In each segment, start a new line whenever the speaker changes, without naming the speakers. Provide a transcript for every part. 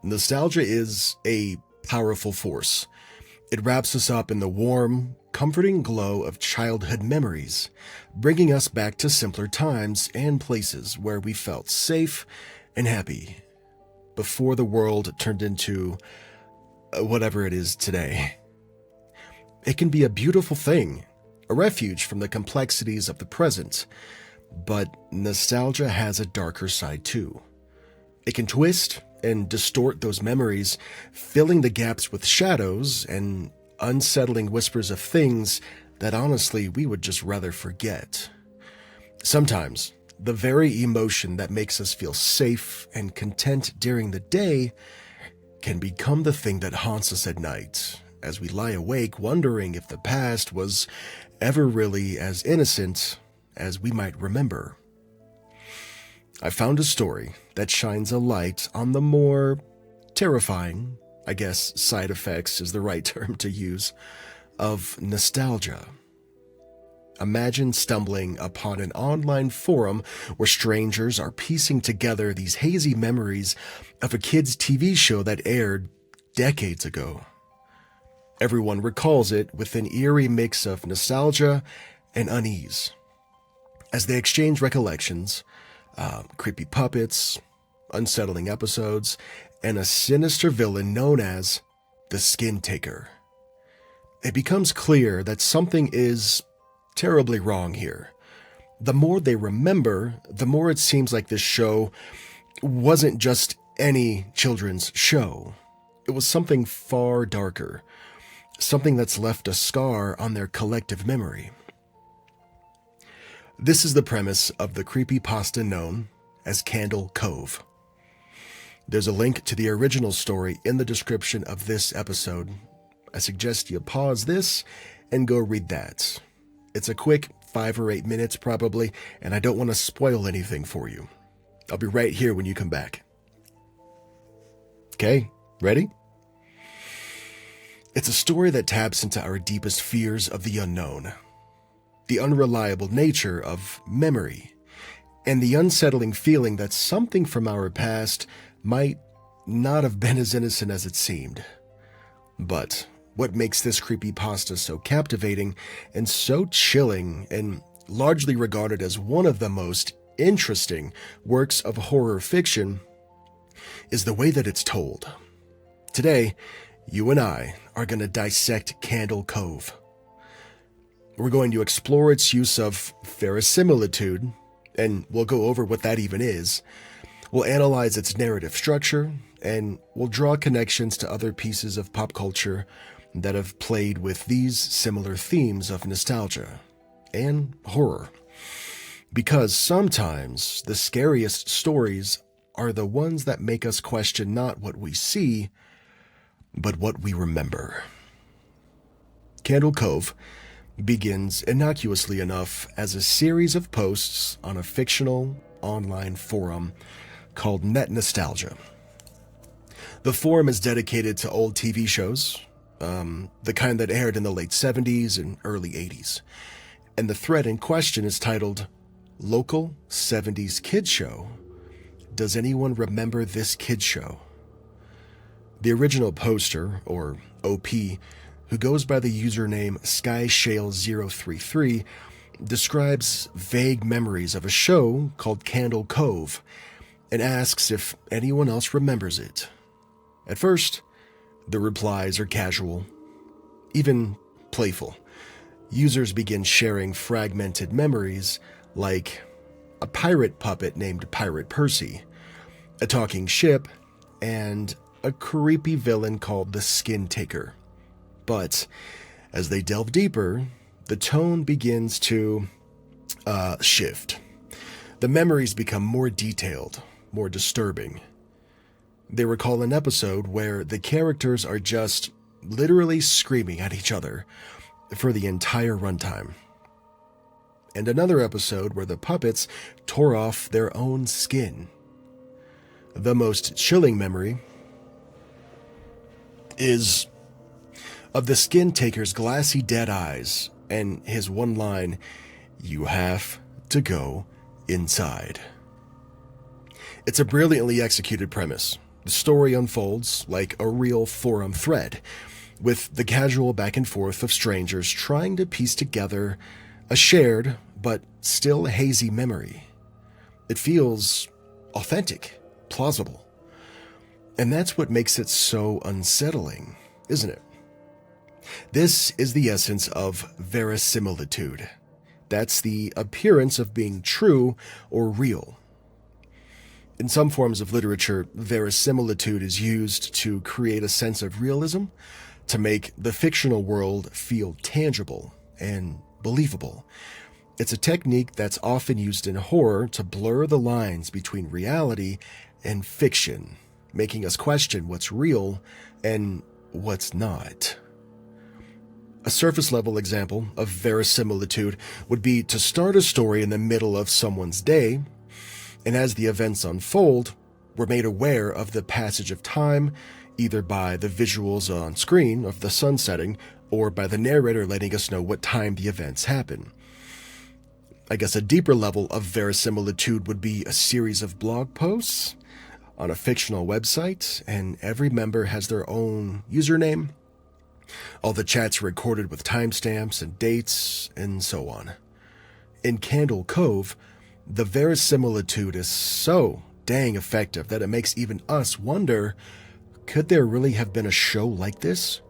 Nostalgia is a powerful force. It wraps us up in the warm, comforting glow of childhood memories, bringing us back to simpler times and places where we felt safe and happy before the world turned into whatever it is today. It can be a beautiful thing, a refuge from the complexities of the present, but nostalgia has a darker side too. It can twist and distort those memories, filling the gaps with shadows and unsettling whispers of things that honestly we would just rather forget. Sometimes, the very emotion that makes us feel safe and content during the day can become the thing that haunts us at night, as we lie awake wondering if the past was ever really as innocent as we might remember. I found a story that shines a light on the more terrifying, I guess side effects is the right term to use, of nostalgia. Imagine stumbling upon an online forum where strangers are piecing together these hazy memories of a kid's TV show that aired decades ago. Everyone recalls it with an eerie mix of nostalgia and unease. As they exchange recollections, creepy puppets, unsettling episodes, and a sinister villain known as the Skin Taker. It becomes clear that something is terribly wrong here. The more they remember, the more it seems like this show wasn't just any children's show. It was something far darker, something that's left a scar on their collective memory. This is the premise of the creepypasta known as Candle Cove. There's a link to the original story in the description of this episode. I suggest you pause this and go read that. It's a quick 5 or 8 minutes probably, and I don't want to spoil anything for you. I'll be right here when you come back. Okay, ready? It's a story that taps into our deepest fears of the unknown, the unreliable nature of memory, and the unsettling feeling that something from our past might not have been as innocent as it seemed. But what makes this creepypasta so captivating and so chilling and largely regarded as one of the most interesting works of horror fiction is the way that it's told. Today, you and I are going to dissect Candle Cove. We're going to explore its use of verisimilitude, and we'll go over what that even is. We'll analyze its narrative structure, and we'll draw connections to other pieces of pop culture that have played with these similar themes of nostalgia and horror. Because sometimes the scariest stories are the ones that make us question not what we see, but what we remember. Candle Cove begins innocuously enough as a series of posts on a fictional online forum called Net Nostalgia. The forum is dedicated to old TV shows, the kind that aired in the late 70s and early 80s. And the thread in question is titled, Local 70s Kids Show. Does anyone remember this kids show? The original poster, or OP, who goes by the username SkyShale033, describes vague memories of a show called Candle Cove and asks if anyone else remembers it. At first, the replies are casual, even playful. Users begin sharing fragmented memories like a pirate puppet named Pirate Percy, a talking ship, and a creepy villain called the Skin Taker. But as they delve deeper, the tone begins to shift. The memories become more detailed, more disturbing. They recall an episode where the characters are just literally screaming at each other for the entire runtime. And another episode where the puppets tore off their own skin. The most chilling memory is of the Skin Taker's glassy dead eyes and his one line, "You have to go inside." It's a brilliantly executed premise, The story unfolds like a real forum thread, with the casual back and forth of strangers trying to piece together a shared but still hazy memory. It feels authentic, plausible. And that's what makes it so unsettling, isn't it? This is the essence of verisimilitude. That's the appearance of being true or real. In some forms of literature, verisimilitude is used to create a sense of realism, to make the fictional world feel tangible and believable. It's a technique that's often used in horror to blur the lines between reality and fiction, making us question what's real and what's not. A surface-level example of verisimilitude would be to start a story in the middle of someone's day, and as the events unfold, we're made aware of the passage of time, either by the visuals on screen of the sun setting or by the narrator letting us know what time the events happen. I guess a deeper level of verisimilitude would be a series of blog posts on a fictional website, and every member has their own username. All the chats are recorded with timestamps and dates, and so on. In Candle Cove, the verisimilitude is so dang effective that it makes even us wonder, could there really have been a show like this?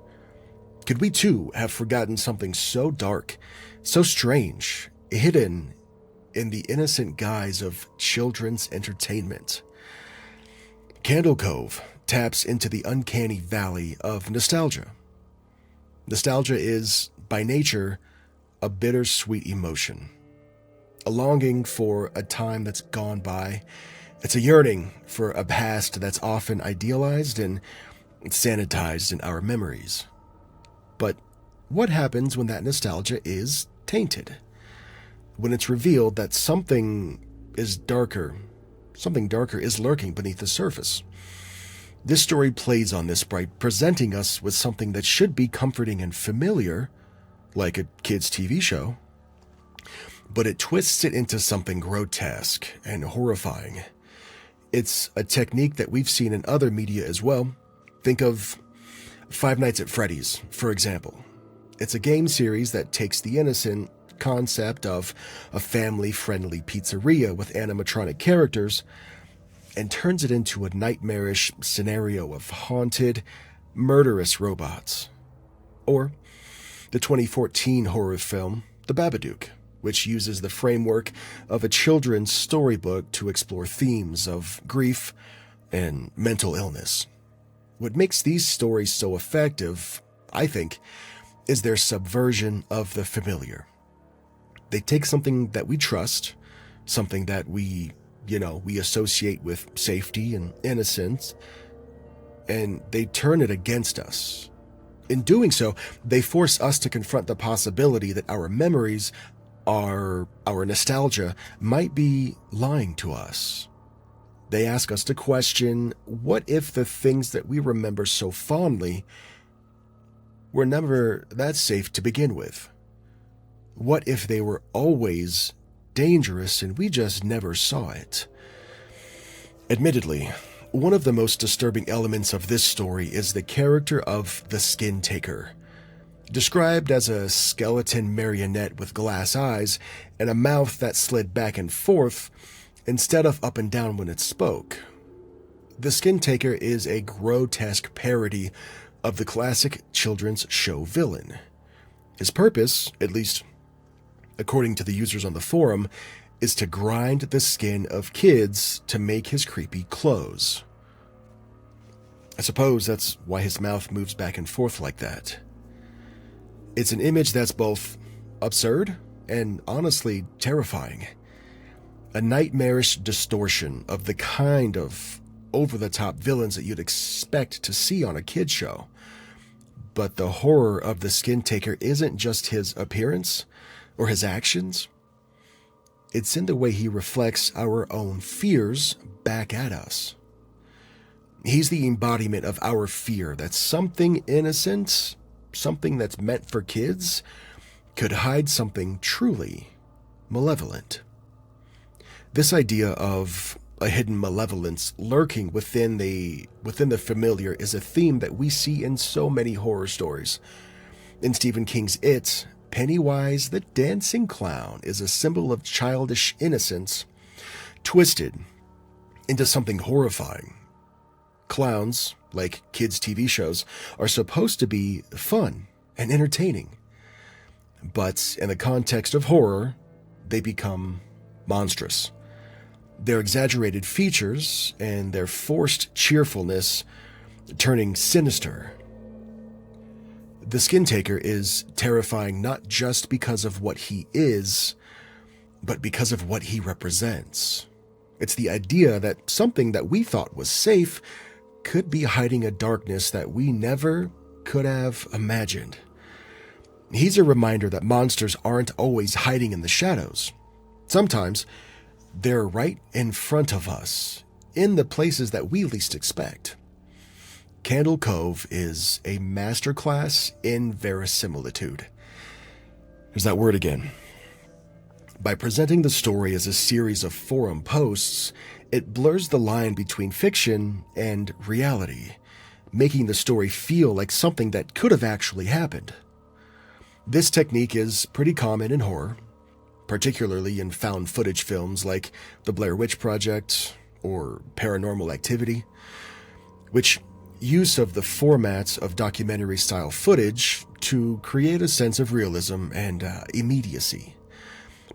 Could we too have forgotten something so dark, so strange, hidden in the innocent guise of children's entertainment? Candle Cove taps into the uncanny valley of nostalgia. Nostalgia is, by nature, a bittersweet emotion. A longing for a time that's gone by. It's a yearning for a past that's often idealized and sanitized in our memories. But what happens when that nostalgia is tainted? When it's revealed that something darker is lurking beneath the surface? This story plays on this by presenting us with something that should be comforting and familiar, like a kid's TV show, but it twists it into something grotesque and horrifying. It's a technique that we've seen in other media as well. Think of Five Nights at Freddy's, for example. It's a game series that takes the innocent concept of a family-friendly pizzeria with animatronic characters and turns it into a nightmarish scenario of haunted, murderous robots. Or the 2014 horror film, The Babadook, which uses the framework of a children's storybook to explore themes of grief and mental illness. What makes these stories so effective, I think, is their subversion of the familiar. They take something that we trust, something that we associate with safety and innocence, and they turn it against us. In doing so, they force us to confront the possibility that our memories, our nostalgia, might be lying to us. They ask us to question, what if the things that we remember so fondly were never that safe to begin with? What if they were always dangerous and we just never saw it? Admittedly, one of the most disturbing elements of this story is the character of the Skin Taker. Described as a skeleton marionette with glass eyes and a mouth that slid back and forth instead of up and down when it spoke. The Skin Taker is a grotesque parody of the classic children's show villain. His purpose, at least according to the users on the forum, is to grind the skin of kids to make his creepy clothes. I suppose that's why his mouth moves back and forth like that. It's an image that's both absurd and honestly terrifying. A nightmarish distortion of the kind of over-the-top villains that you'd expect to see on a kid's show. But the horror of the Skin Taker isn't just his appearance or his actions. It's in the way he reflects our own fears back at us. He's the embodiment of our fear that something innocent, something that's meant for kids, could hide something truly malevolent. This idea of A hidden malevolence lurking within the familiar is a theme that we see in so many horror stories. In Stephen King's It, Pennywise the dancing clown is a symbol of childish innocence twisted into something horrifying. Clowns, like kids' TV shows, are supposed to be fun and entertaining. But in the context of horror, they become monstrous. Their exaggerated features and their forced cheerfulness turning sinister. The Skin Taker is terrifying not just because of what he is, but because of what he represents. It's the idea that something that we thought was safe could be hiding a darkness that we never could have imagined. He's a reminder that monsters aren't always hiding in the shadows. Sometimes they're right in front of us, in the places that we least expect. Candle Cove is a masterclass in verisimilitude. There's that word again. By presenting the story as a series of forum posts, it blurs the line between fiction and reality, making the story feel like something that could have actually happened. This technique is pretty common in horror, particularly in found footage films like The Blair Witch Project or Paranormal Activity, which use of the formats of documentary-style footage to create a sense of realism and immediacy.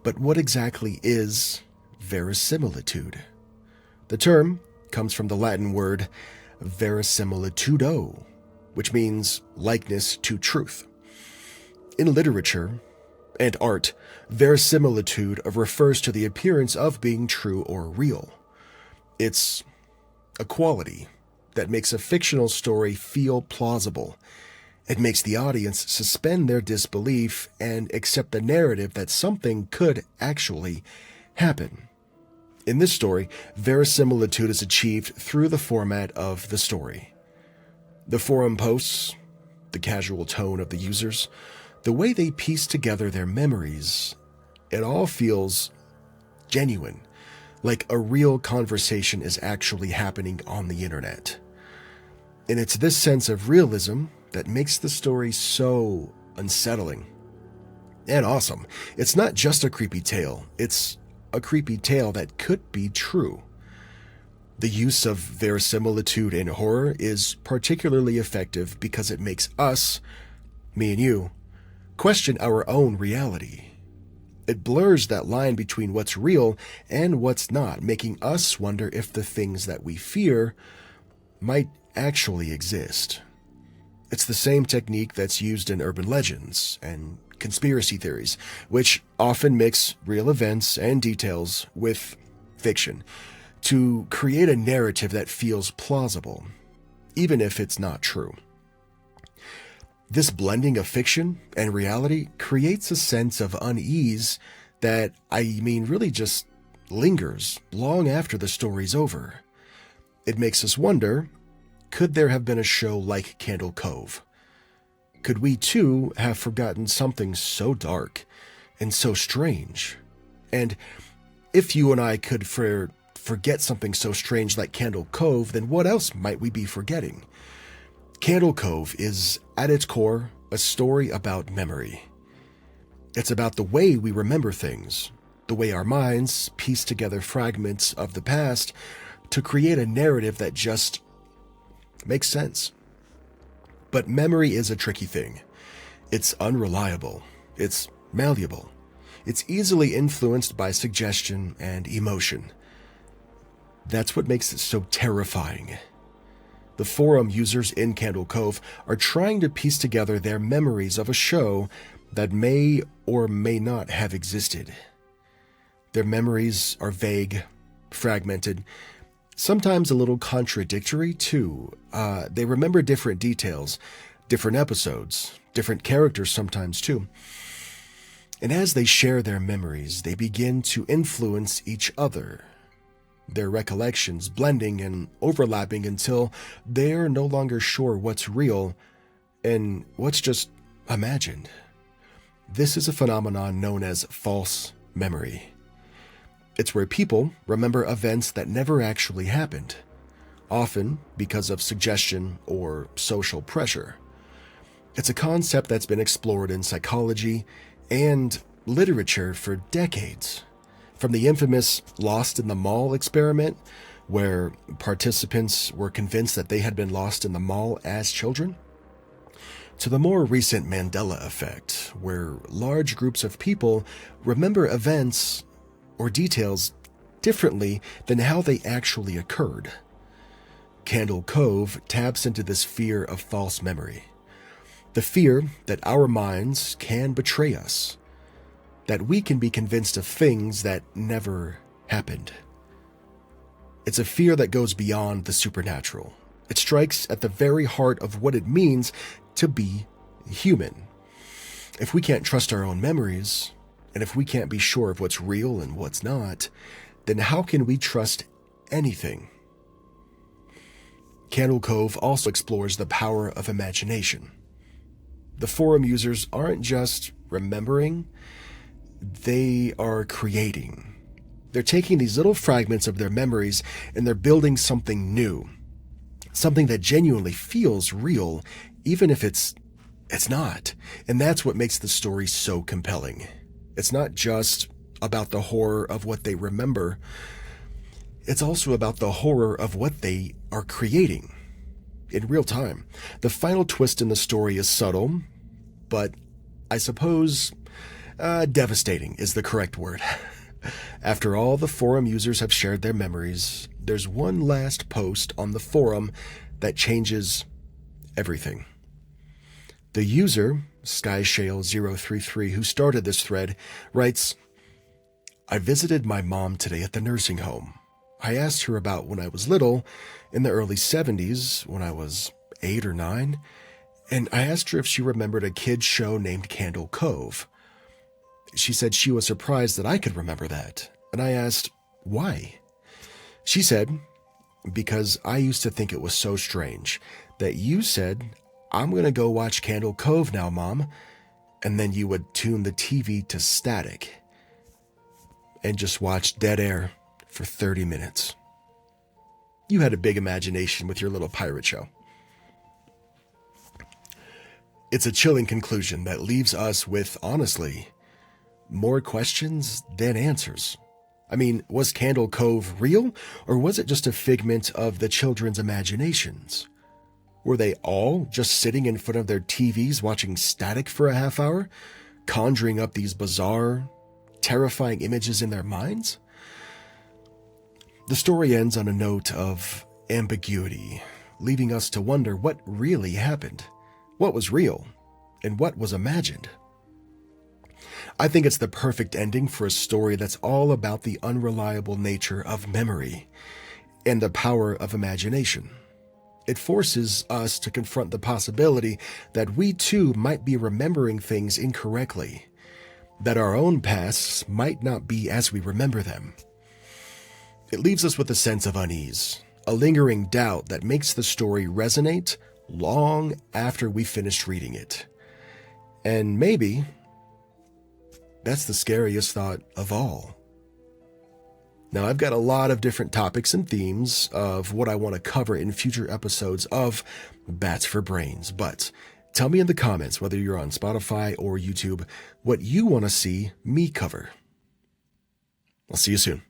But what exactly is verisimilitude? The term comes from the Latin word verisimilitudo, which means likeness to truth. In literature and art, verisimilitude refers to the appearance of being true or real. It's a quality that makes a fictional story feel plausible. It makes the audience suspend their disbelief and accept the narrative that something could actually happen. In this story, verisimilitude is achieved through the format of the story. The forum posts, the casual tone of the users, the way they piece together their memories, it all feels genuine, like a real conversation is actually happening on the internet. And it's this sense of realism that makes the story so unsettling and awesome. It's not just a creepy tale, it's a creepy tale that could be true. The use of verisimilitude in horror is particularly effective because it makes us, me and you, question our own reality. It blurs that line between what's real and what's not, making us wonder if the things that we fear might actually exist. It's the same technique that's used in urban legends and conspiracy theories, which often mix real events and details with fiction to create a narrative that feels plausible, even if it's not true. This blending of fiction and reality creates a sense of unease that, really just lingers long after the story's over. It makes us wonder, could there have been a show like Candle Cove? Could we too have forgotten something so dark and so strange? And if you and I could forget something so strange like Candle Cove, then what else might we be forgetting? Candle Cove is, at its core, a story about memory. It's about the way we remember things, the way our minds piece together fragments of the past to create a narrative that just makes sense. But memory is a tricky thing. It's unreliable. It's malleable. It's easily influenced by suggestion and emotion. That's what makes it so terrifying. The forum users in Candle Cove are trying to piece together their memories of a show that may or may not have existed. Their memories are vague, fragmented, sometimes a little contradictory too. They remember different details, different episodes, different characters sometimes too. And as they share their memories, they begin to influence each other, their recollections blending and overlapping until they're no longer sure what's real and what's just imagined. This is a phenomenon known as false memory. It's where people remember events that never actually happened, often because of suggestion or social pressure. It's a concept that's been explored in psychology and literature for decades. From the infamous Lost in the Mall experiment, where participants were convinced that they had been lost in the mall as children, to the more recent Mandela effect, where large groups of people remember events or details differently than how they actually occurred. Candle Cove taps into this fear of false memory. The fear that our minds can betray us, that we can be convinced of things that never happened. It's a fear that goes beyond the supernatural. It strikes at the very heart of what it means to be human. If we can't trust our own memories, and if we can't be sure of what's real and what's not, then how can we trust anything? Candle Cove also explores the power of imagination. The forum users aren't just remembering, they are creating. They're taking these little fragments of their memories and they're building something new. Something that genuinely feels real, even if it's not. And that's what makes the story so compelling. It's not just about the horror of what they remember. It's also about the horror of what they are creating in real time. The final twist in the story is subtle, but I suppose devastating is the correct word. After all the forum users have shared their memories, there's one last post on the forum that changes everything. The user, SkyShale033, who started this thread, writes, "I visited my mom today at the nursing home. I asked her about when I was little, in the early 70s, when I was 8 or 9, and I asked her if she remembered a kid's show named Candle Cove. She said she was surprised that I could remember that, and I asked, why? She said, because I used to think it was so strange that you said, I'm going to go watch Candle Cove now, Mom, and then you would tune the TV to static and just watch dead air for 30 minutes. You had a big imagination with your little pirate show." It's a chilling conclusion that leaves us with, honestly, more questions than answers. I mean, was Candle Cove real, or was it just a figment of the children's imaginations? Were they all just sitting in front of their TVs watching static for a half hour, conjuring up these bizarre, terrifying images in their minds? The story ends on a note of ambiguity, leaving us to wonder what really happened, what was real, and what was imagined. I think it's the perfect ending for a story that's all about the unreliable nature of memory and the power of imagination. It forces us to confront the possibility that we too might be remembering things incorrectly, that our own pasts might not be as we remember them. It leaves us with a sense of unease, a lingering doubt that makes the story resonate long after we finished reading it. And maybe that's the scariest thought of all. Now, I've got a lot of different topics and themes of what I want to cover in future episodes of Bats for Brains, but tell me in the comments, whether you're on Spotify or YouTube, what you want to see me cover. I'll see you soon.